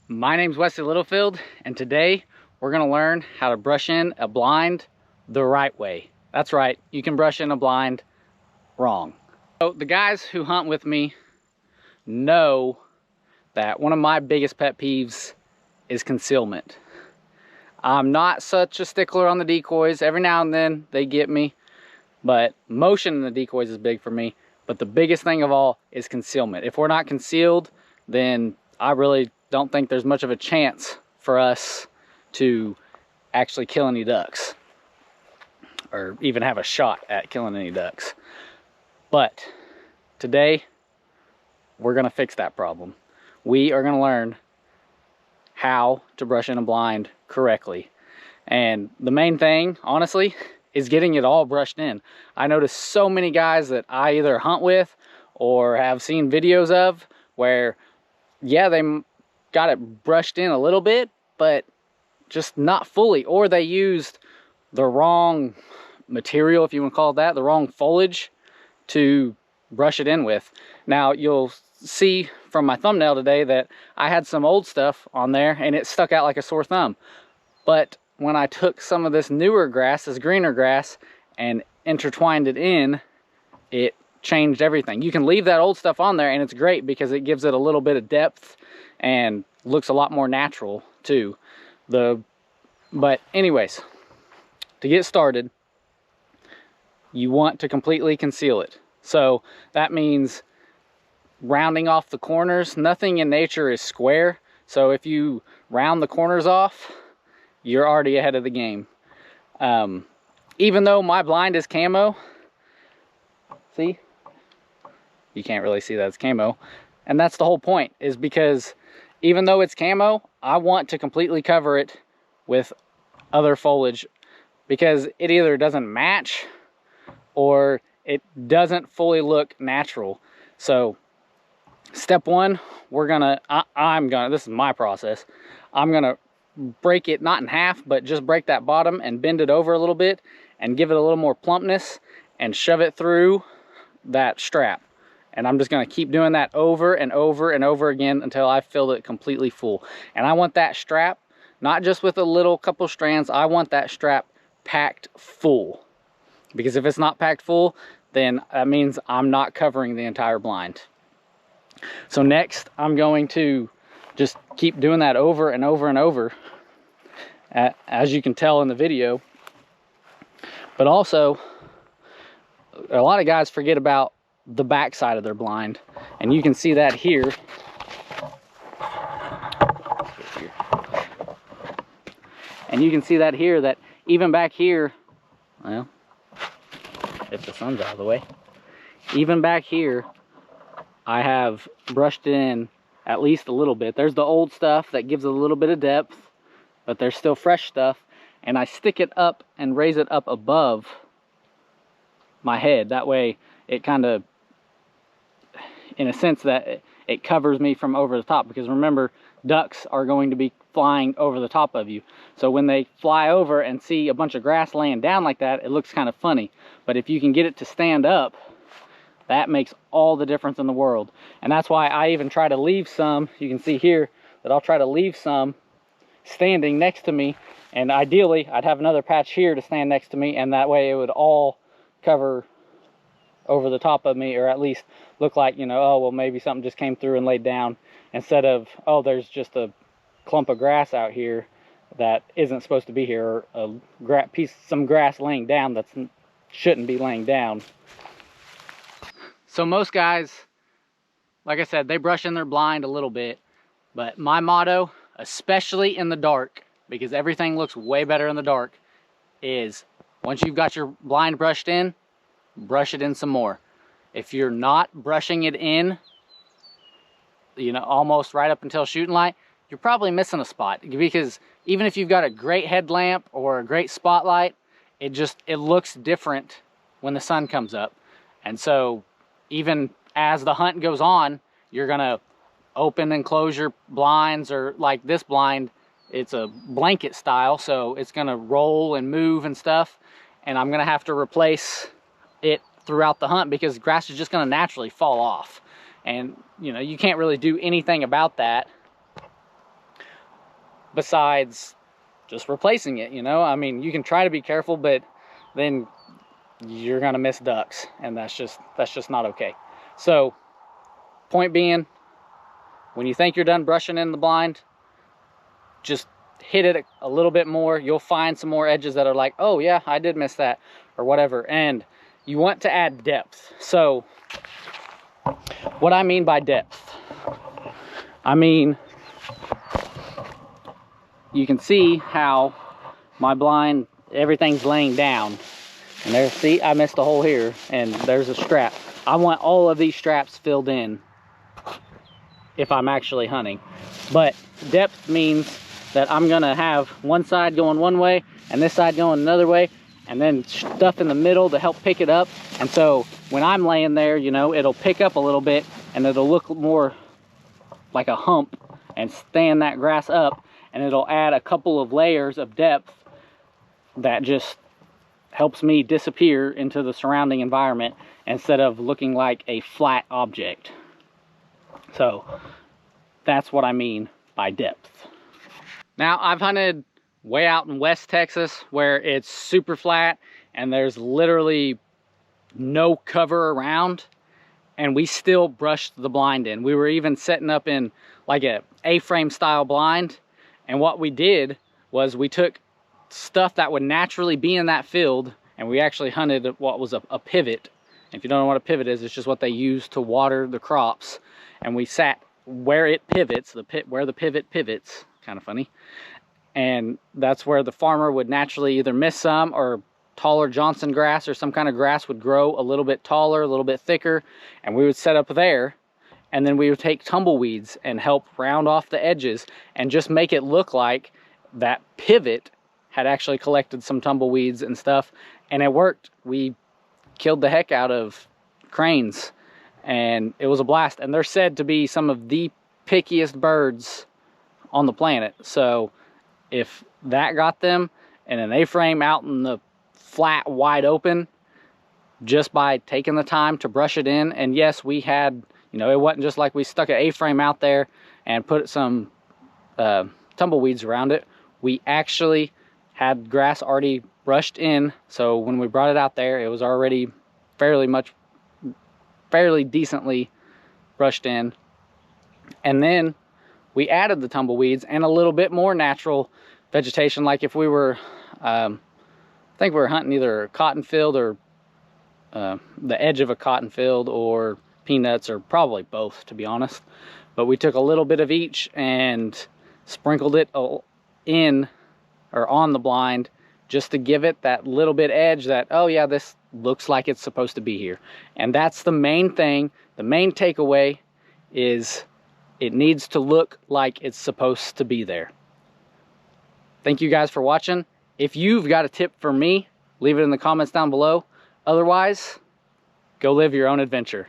My name's Wesley Littlefield, and today we're going to learn how to brush in a blind the right way. That's right, you can brush in a blind wrong. So the guys who hunt with me know that one of my biggest pet peeves is concealment. I'm not such a stickler on the decoys. Every now and then they get me, but motion in the decoys is big for me. But the biggest thing of all is concealment. If we're not concealed, then I really don't think there's much of a chance for us to actually kill any ducks or even have a shot at killing any ducks. But today we're gonna fix that problem. We are gonna learn how to brush in a blind correctly. And the main thing, honestly, is getting it all brushed in. I notice so many guys that I either hunt with or have seen videos of where, yeah, they got it brushed in a little bit, but just not fully, or they used the wrong material, if you want to call it that, the wrong foliage to brush it in with. Now you'll see from my thumbnail today that I had some old stuff on there and it stuck out like a sore thumb. But when I took some of this newer grass, this greener grass, and intertwined it in, it changed everything. You can leave that old stuff on there and it's great because it gives it a little bit of depth and looks a lot more natural too. But anyways, to get started, you want to completely conceal it. So that means rounding off the corners. Nothing in nature is square. So if you round the corners off, you're already ahead of the game. Even though my blind is camo, see? You can't really see that it's camo. And that's the whole point, is because even though it's camo, I want to completely cover it with other foliage because it either doesn't match or it doesn't fully look natural. So step one, this is my process. I'm gonna break it not in half, but just break that bottom and bend it over a little bit and give it a little more plumpness and shove it through that strap. And I'm just gonna keep doing that over and over and over again until I fill it completely full. And I want that strap, not just with a little couple strands, I want that strap packed full. Because if it's not packed full, then that means I'm not covering the entire blind. So next, I'm going to just keep doing that over and over and over, as you can tell in the video. But also, a lot of guys forget about the back side of their blind, and you can see that here. And you can see that here, that even back here, well, if the sun's out of the way, even back here, I have brushed in at least a little bit. There's the old stuff that gives it a little bit of depth, but there's still fresh stuff. And I stick it up and raise it up above my head. That way it kind of, in a sense, that it covers me from over the top. Because remember, ducks are going to be flying over the top of you. So when they fly over and see a bunch of grass laying down like that, it looks kind of funny. But if you can get it to stand up, that makes all the difference in the world. And that's why I even try to leave some, you can see here, that I'll try to leave some standing next to me. And ideally, I'd have another patch here to stand next to me, and that way it would all cover over the top of me, or at least look like, you know, oh, well, maybe something just came through and laid down, instead of, oh, there's just a clump of grass out here that isn't supposed to be here, or some grass laying down that shouldn't be laying down. So most guys, like I said, they brush in their blind a little bit, but my motto, especially in the dark, because everything looks way better in the dark, is once you've got your blind brushed in, brush it in some more. If you're not brushing it in, you know, almost right up until shooting light, you're probably missing a spot. Because even if you've got a great headlamp or a great spotlight, it looks different when the sun comes up. And so even as the hunt goes on, you're gonna open and close your blinds, or like this blind, it's a blanket style, so it's gonna roll and move and stuff. And I'm gonna have to replace it throughout the hunt because grass is just gonna naturally fall off. And you know, you can't really do anything about that besides just replacing it, you know? I mean, you can try to be careful, but then you're gonna miss ducks, and that's just not okay. So, point being, when you think you're done brushing in the blind, just hit it a little bit more. You'll find some more edges that are like, oh yeah, I did miss that, or whatever. And you want to add depth. So, what I mean by depth, I mean, you can see how my blind, everything's laying down. And there, see, I missed a hole here, and there's a strap. I want all of these straps filled in if I'm actually hunting. But depth means that I'm gonna have one side going one way and this side going another way, and then stuff in the middle to help pick it up. And so when I'm laying there, you know, it'll pick up a little bit and it'll look more like a hump and stand that grass up, and it'll add a couple of layers of depth that just helps me disappear into the surrounding environment instead of looking like a flat object. So that's what I mean by depth. Now, I've hunted way out in West Texas where it's super flat and there's literally no cover around, and we still brushed the blind in. We were even setting up in like a A-frame style blind, and what we did was we took stuff that would naturally be in that field, and we actually hunted what was a pivot. If you don't know what a pivot is, it's just what they use to water the crops. And we sat where it pivots, where the pivot pivots, kind of funny. And that's where the farmer would naturally either miss some, or taller Johnson grass or some kind of grass would grow a little bit taller, a little bit thicker, and we would set up there. And then we would take tumbleweeds and help round off the edges and just make it look like that pivot had actually collected some tumbleweeds and stuff, and it worked. We killed the heck out of cranes, and it was a blast. And they're said to be some of the pickiest birds on the planet. So if that got them in an A-frame out in the flat, wide open, just by taking the time to brush it in, and yes, we had, you know, it wasn't just like we stuck an A-frame out there and put some tumbleweeds around it. We actually had grass already brushed in, so when we brought it out there, it was already fairly decently brushed in. And then we added the tumbleweeds and a little bit more natural vegetation, like if we were, I think we were hunting either a cotton field or the edge of a cotton field, or peanuts, or probably both, to be honest. But we took a little bit of each and sprinkled it in or on the blind, just to give it that little bit edge that, oh yeah, this looks like it's supposed to be here. And that's the main thing. The main takeaway is it needs to look like it's supposed to be there. Thank you guys for watching. If you've got a tip for me, leave it in the comments down below. Otherwise, go live your own adventure.